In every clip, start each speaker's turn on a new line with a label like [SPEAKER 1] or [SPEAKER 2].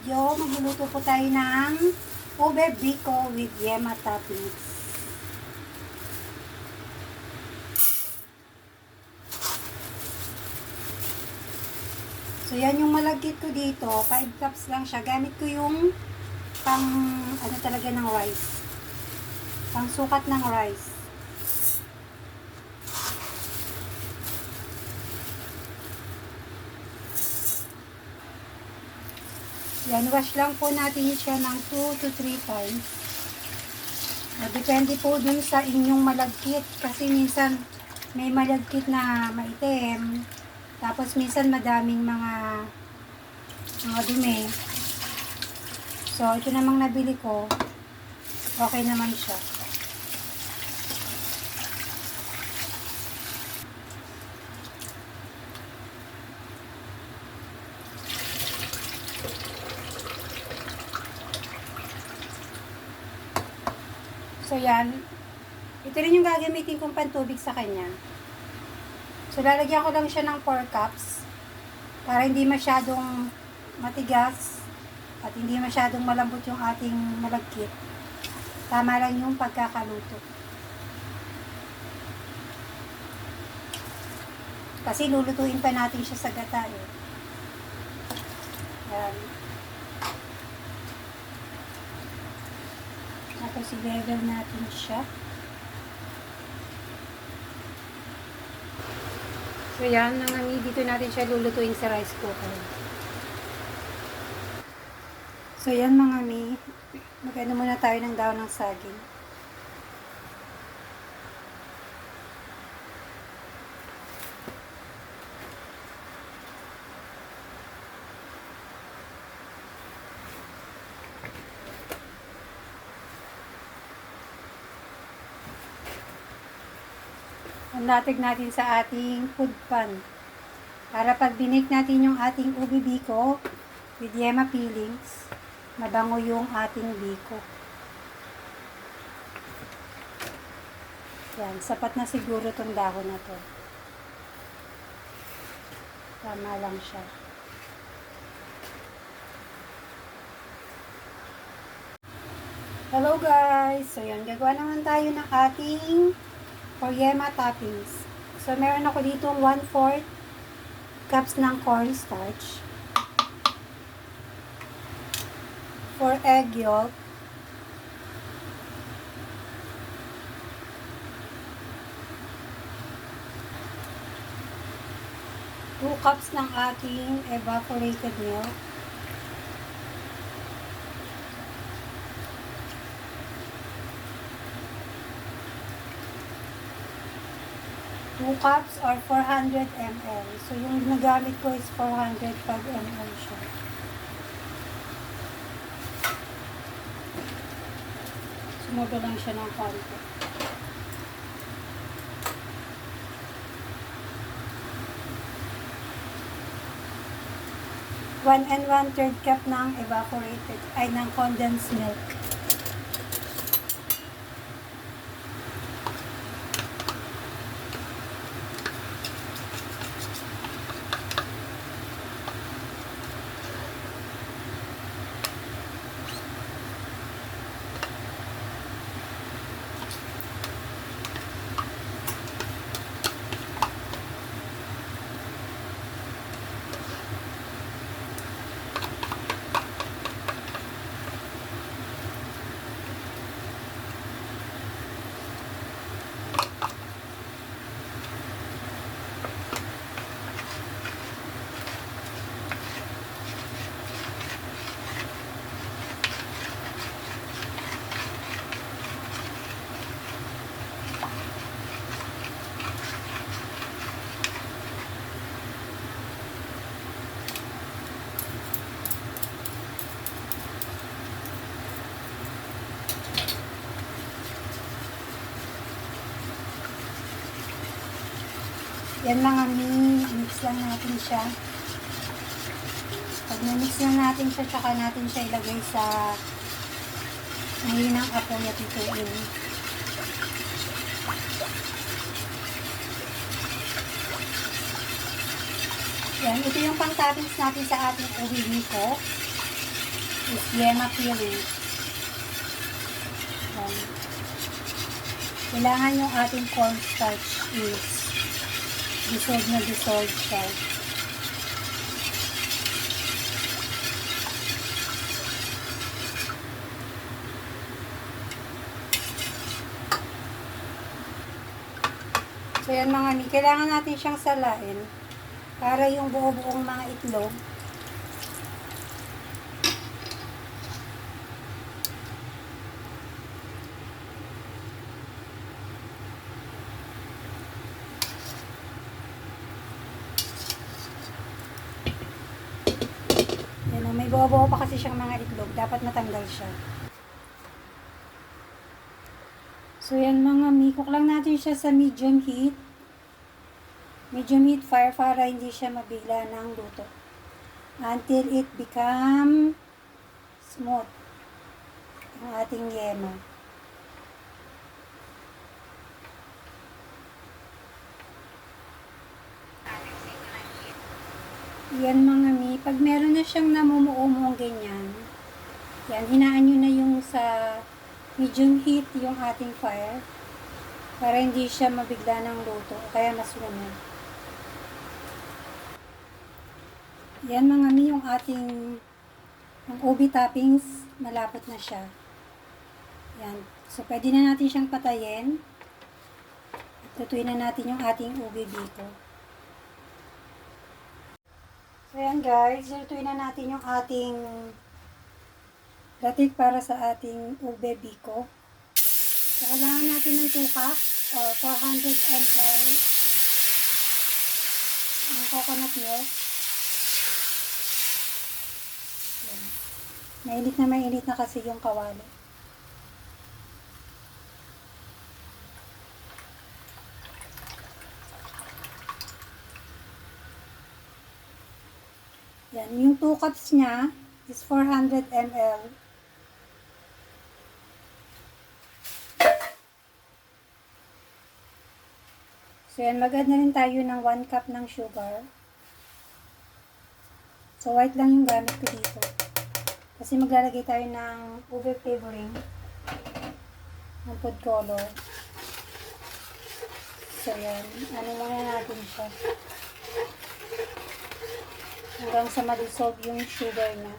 [SPEAKER 1] video, magluluto po tayo ng ube biko with yema toppings. So yan yung malagkit ko dito, 5 cups lang siya. Gamit ko yung pang ano talaga ng rice. Pang sukat ng rice. Yan, wash lang po natin siya ng 2 to 3 times. Depende po dun sa inyong malagkit. Kasi minsan may malagkit na maitim. Tapos minsan madaming mga dumi. So, ito namang nabili ko. Okay naman siya. So, yan. Ito rin yung gagamitin kong pantubig sa kanya. So, lalagyan ko lang siya ng 4 cups para hindi masyadong matigas at hindi masyadong malambot yung ating malagkit. Tama lang yung pagkakaluto. Kasi lulutuin pa natin siya sa gata eh. Yan. Tapos i-level natin siya. So yan, dito natin siya lulutuin sa rice cooker. So yan mga mi, magano muna tayo ng daon ng saging. Natig natin sa ating food pan. Para pag binake natin yung ating ube biko with yema peelings, mabango yung ating biko. Yan, sapat na siguro tong dahon na to. Tama lang siya. Hello guys! So yan, gagawa naman tayo ng ating for yema toppings. So, meron ako dito 1/4 cups ng cornstarch, 4 egg yolk, 2 cups ng ating evaporated milk, 2 cups or 400 ml. So, yung ginagamit ko is 405 ml siya. Sumubo lang siya ng konti. 1 1/3 cup ng evaporated, ng condensed milk. Yan mga mix lang natin siya. Pag na-mix lang natin siya, tsaka natin siya ilagay sa mahinang apoy at ituin. Yan, ito yung pang-toppings natin sa ating ube biko. is yema filling. Kailangan yung ating cornstarch is dissolve na dissolve siya. So yan mga mi, kailangan natin siyang salain para yung buo-buong mga itlog yan, may buo-buo pa kasi siyang mga itlog, dapat matanggal siya. So yan mga mi, cook lang natin siya sa medium heat. Medium heat fire para hindi siya mabigla ng luto. Until it become smooth. Ang ating yema. Yan mga mi, pag meron na siyang namumuo-muong ganyan, yan, hinaan nyo na yung sa medium heat yung ating fire para hindi siya mabigla ng luto o kaya masunog. Yan mga mi, yung ating ang ubi toppings malapot na siya. Yan. So pwede na natin siyang patayin at lutuin na natin yung ating ubi dito. So yan guys, lutuin na natin yung ating latik para sa ating ube biko. So, kailangan natin ng 2 cups or 400 ml ng coconut milk. Yan. Mainit na kasi yung kawali. Yan, yung 2 cups niya is 400 ml. So yan, mag-add na rin tayo ng 1 cup ng sugar. So white lang yung gamit ko dito. Kasi maglalagay tayo ng ube flavoring ng food color. So yan, ano muna natin siya. Hanggang sa ma-dissolve yung sugar na.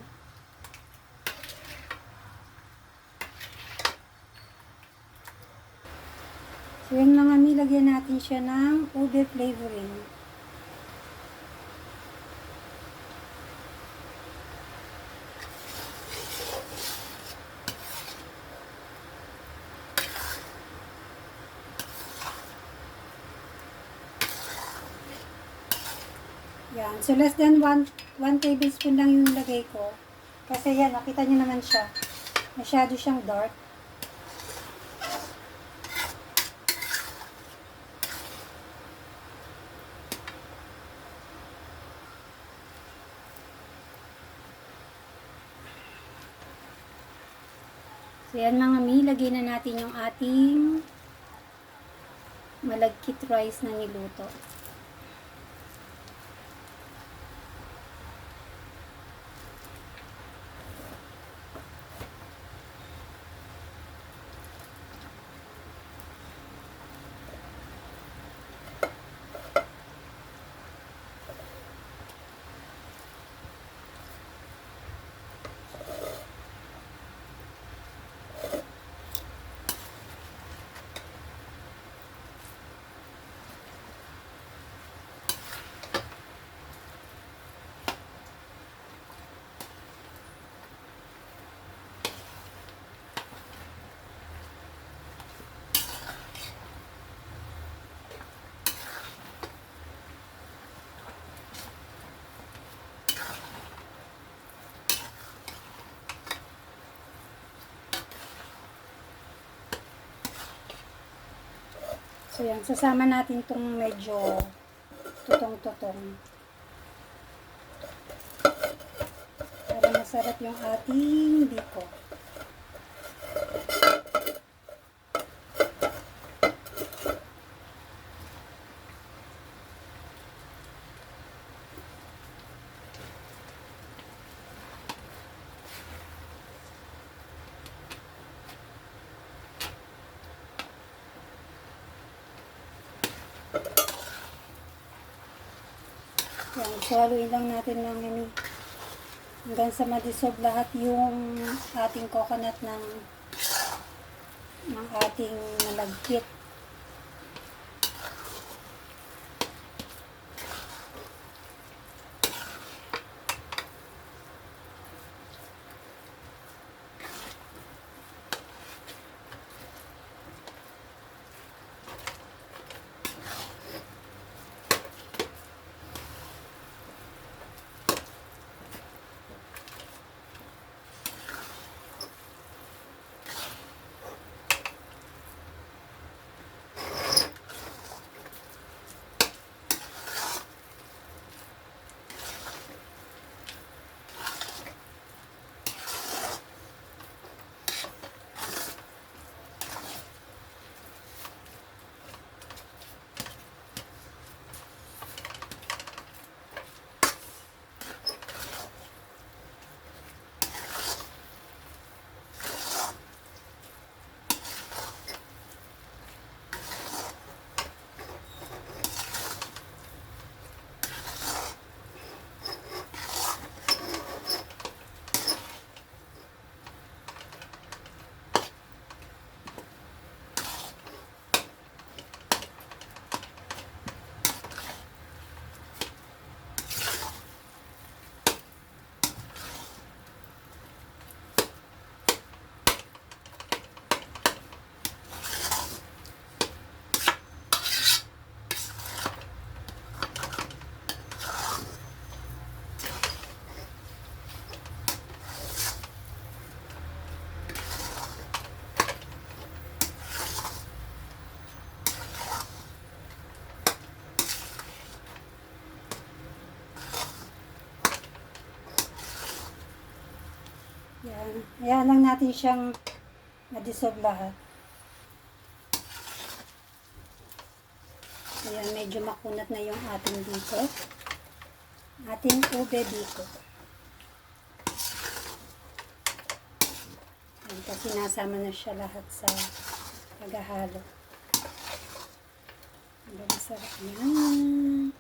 [SPEAKER 1] So yun mga mi, lagyan natin siya ng ube flavoring. Yan. So less than 1 tablespoon lang yung lagay ko. Kasi yan, nakita nyo naman siya. Masyado siyang dark. So yan mga mi, lagay na natin yung ating malagkit rice na niluto. So yan, sasama natin itong medyo tutong-tutong. Para masarap yung ating biko. Yan, so haluin lang natin lang ini hanggang sa ma-dissolve lahat yung ating coconut ng ating malagkit. Yan. Ayan lang natin siyang ma-dissolve lahat. Ayan, medyo makunat na yung ating dito. Ating ube dito. Ayan, kasi nasama na siya lahat sa paghahalo. Ang sarap yan.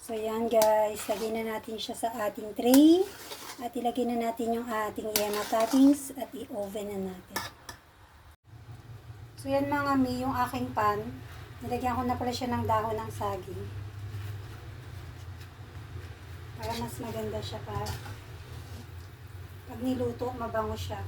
[SPEAKER 1] So, yan guys. Lagyan na natin siya sa ating tray. At ilagay na natin yung ating yema toppings at i-oven na natin. So, yan mga mi, yung aking pan. Nilagyan ko na pala siya ng dahon ng saging. Para mas maganda siya para pag niluto, mabango siya.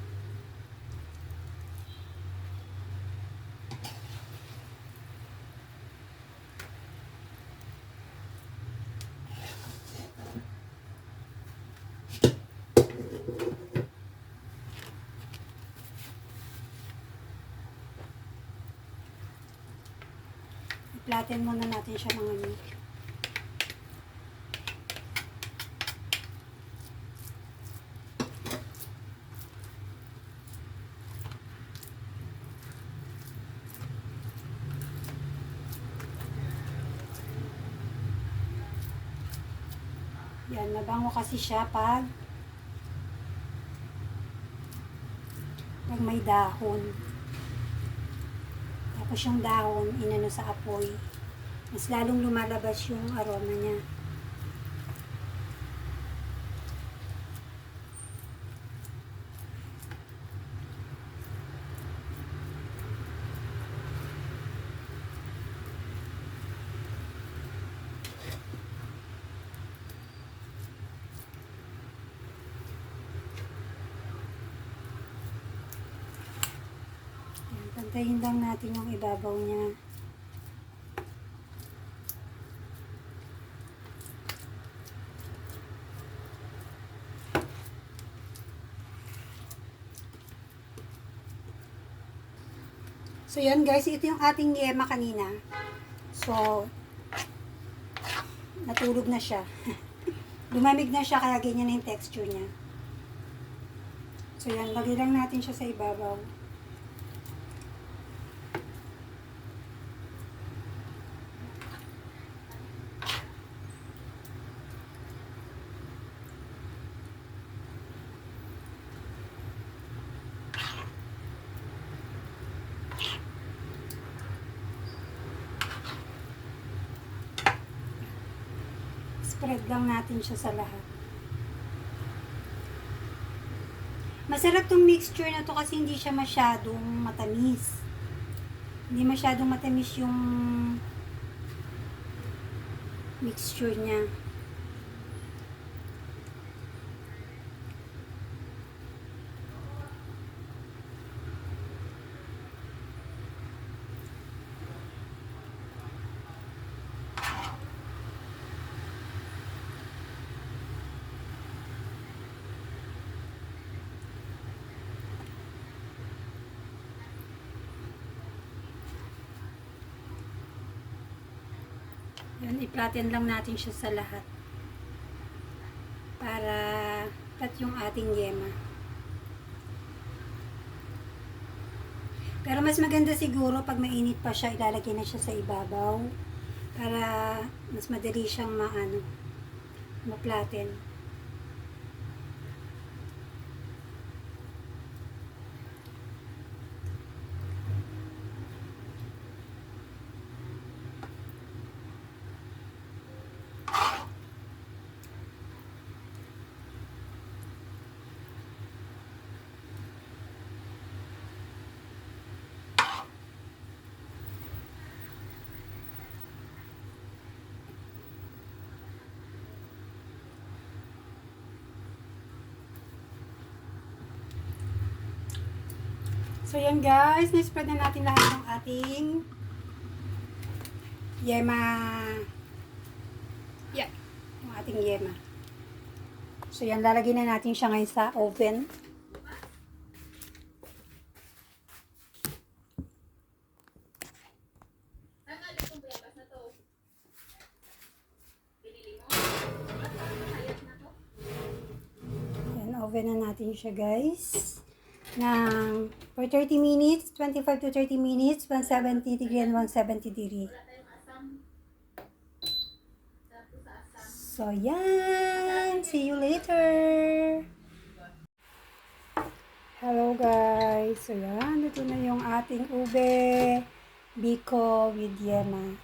[SPEAKER 1] I-flatten muna natin siya mga mi. Yan, mabango kasi siya pag may dahon. Tapos yung dahon, inano sa apoy. Mas lalong lumalabas yung aroma niya. Pantayin lang natin yung ibabaw niya. So yan guys, ito yung ating yema kanina. So, natulog na siya. Lumamig na siya kaya ganyan na yung texture niya. So yan, lagay lang natin siya sa ibabaw. spread lang natin siya sa lahat. Masarap tong mixture na to kasi hindi siya masyadong matamis. Hindi masyadong matamis yung mixture niya. Yun, i-flatten lang natin siya sa lahat. Para flat yung ating yema. Pero mas maganda siguro pag mainit pa siya, ilalagay na siya sa ibabaw. Para mas madali siyang ma-flatten. So yan guys, na-spread na natin lahat ng ating yema. Yeah, yung ating yema. So yan, lalagyan na natin siya ngayon sa oven. Yan, oven na natin siya guys. For 30 minutes, 25 to 30 minutes, 170 degree and 170 degree. So, yan. See you later. Hello guys. So, yan. Ito na yung ating ube biko with yema.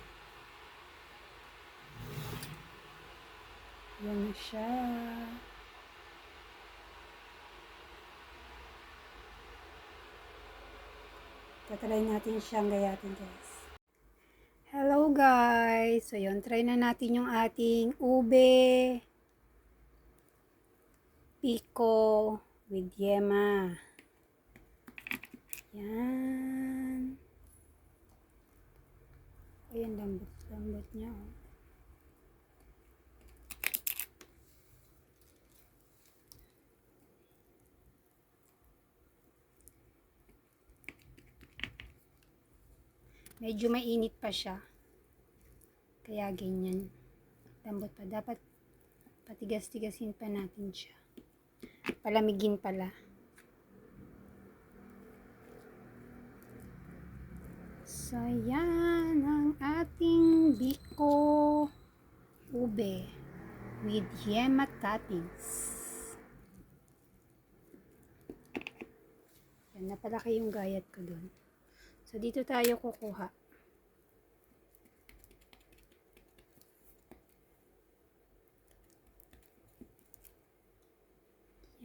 [SPEAKER 1] Yan na siya. Tatry natin siyang gayatin guys. Hello guys! So yun, try na natin yung ating ube pico with yema. Yan. Ayan, lambot niya. Oh. Medyo mainit pa siya. Kaya ganyan. Lambot pa. Dapat patigas-tigasin pa natin siya. Palamigin pala. So, yan ang ating biko ube with yema toppings. Yan, napalaki yung gayat ko dun. So, dito tayo kukuha.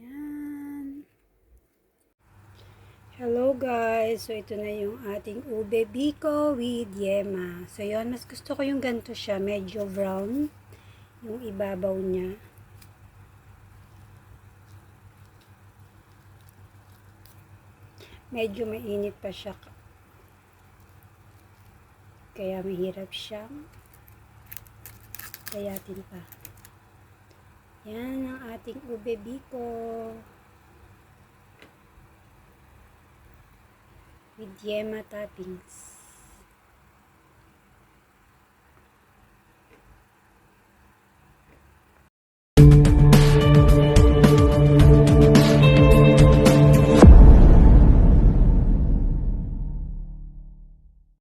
[SPEAKER 1] Yan. Hello guys! So, ito na yung ating ube biko with yema. So, yun. Mas gusto ko yung ganito siya. Medyo brown. Yung ibabaw niya. Medyo mainit pa siya. Kaya mahirap siyang gayatin pa. Yan ang ating ube biko with yema toppings.